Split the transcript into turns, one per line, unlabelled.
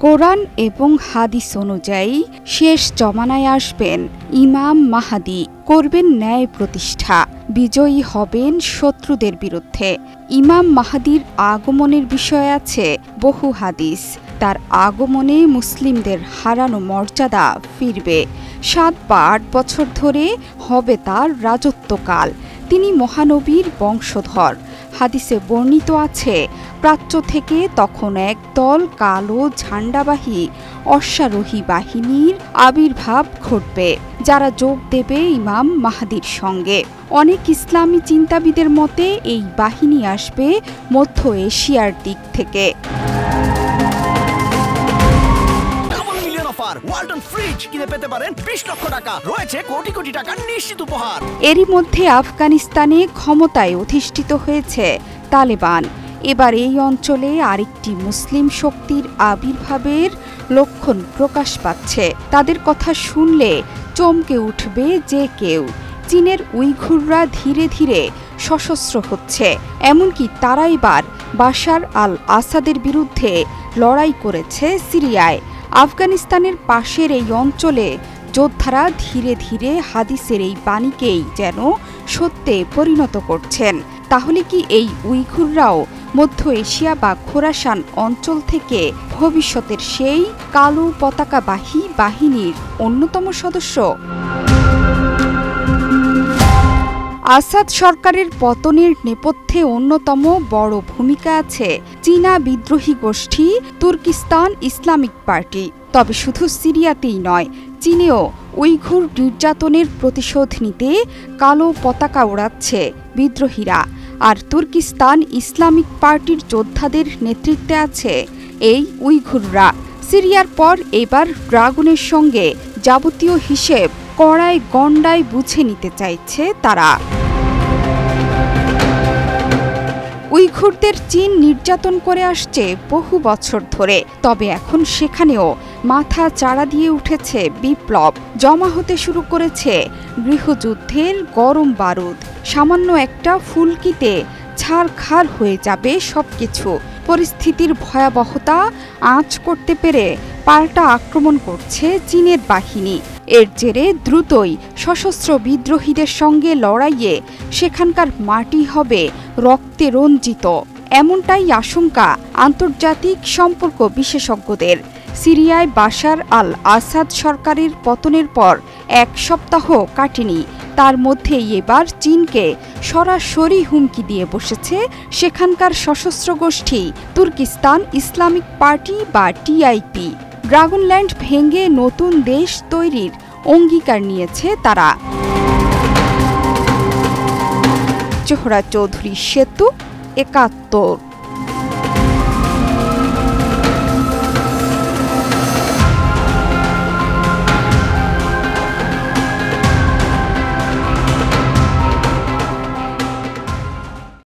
কোরআন এবং হাদিস অনুযায়ী শেষ জমানায় আসবেন ইমাম মাহদী, করবেন ন্যায় প্রতিষ্ঠা, বিজয়ী হবেন শত্রুদের বিরুদ্ধে। ইমাম মাহদীর আগমনের বিষয়ে আছে বহু হাদিস। তার আগমনে মুসলিমদের হারানো মর্যাদা ফিরবে। 7 বা 8 বছর ধরে হবে তার রাজত্বকাল। তিনি মহানবীর বংশধর। হাদিসে বর্ণিত আছে, প্রাচ্য থেকে তখন একদল কালো ঝান্ডাবাহী অশ্বারোহী বাহিনীর আবির্ভাব ঘটবে, যারা যোগ দেবে ইমাম মাহদীর সঙ্গে। অনেক ইসলামী চিন্তাবিদের মতে এই বাহিনী আসবে মধ্য এশিয়ার দিক থেকে।
ওয়ালটন ফ্রিজ কিনে পেতে পারেন 20 লক্ষ টাকা, রয়েছে কোটি কোটি টাকার নিশ্চিত উপহার।
এরই মধ্যে আফগানিস্তানে ক্ষমতায় অধিষ্ঠিত হয়েছে তালেবান। এবার এই অঞ্চলে আরেকটি মুসলিম শক্তির আবির্ভাবের লক্ষণ প্রকাশ পাচ্ছে। তাদের কথা শুনলে চমকে উঠবে যে কেউ। চীনের উইঘুররা ধীরে ধীরে সশস্ত্র হচ্ছে। এমনকি তারা এবার বাশার আল আসাদের বিরুদ্ধে লড়াই করেছে সিরিয়ায়। আফগানিস্তানের পাশের এই অঞ্চলে যোদ্ধারা ধীরে ধীরে হাদিসের এই বাণীকেই যেন সত্যে পরিণত করছেন। তাহলে কি এই উইঘুররাও মধ্য এশিয়া বা খোরাসান অঞ্চল থেকে ভবিষ্যতের সেই কালো পতাকাবাহী বাহিনীর অন্যতম সদস্য? আসাদ সরকারের পতনের নেপথ্যে অন্যতম বড় ভূমিকা আছে চীনা বিদ্রোহী গোষ্ঠী তুর্কিস্তান ইসলামিক পার্টি। তবে শুধু সিরিয়াতেই নয়, চীনেও উইঘুর নির্যাতনের প্রতিশোধ নিতে কালো পতাকা ওড়াচ্ছে বিদ্রোহীরা। আর তুর্কিস্তান ইসলামিক পার্টির যোদ্ধাদের নেতৃত্বে আছে এই উইঘুররা। সিরিয়ার পর এবার ড্রাগনের সঙ্গে যাবতীয় হিসেব কড়ায় গণ্ডায় বুঝে নিতে চাইছে তারা। উইঘুরদের চীন নির্যাতন করে আসছে বহু বছর ধরে। তবে এখন সেখানেও মাথা চাড়া দিয়ে উঠেছে বিপ্লব। জমা হতে শুরু করেছে গৃহযুদ্ধের গরম বারুদ। সামান্য একটা ফুলকিতে ছারখার হয়ে যাবে সবকিছু। পরিস্থিতির ভয়াবহতা আঁচ করতে পেরে পাল্টা আক্রমণ করছে চীনের বাহিনী। এর জেরে দ্রুতই সশস্ত্র বিদ্রোহীদের সঙ্গে লড়াইয়ে সেখানকার মাটি হবে রক্তে রঞ্জিত। এমনটাই আশঙ্কা আন্তর্জাতিক সম্পর্ক বিশেষজ্ঞদের। সিরিয়ায় বাশার আল আসাদ সরকারের পতনের পর 1 সপ্তাহ কাটেনি, তার মধ্যেই এবার চীনকে সরাসরি হুমকি দিয়ে বসেছে সেখানকার সশস্ত্র গোষ্ঠী তুর্কিস্তান ইসলামিক পার্টি বা টিআইপি। ড্রাগনল্যান্ড ভেঙে নতুন দেশ তৈরির অঙ্গীকার নিয়েছে তারা। জোহরা চৌধুরী সেতু, ৭১।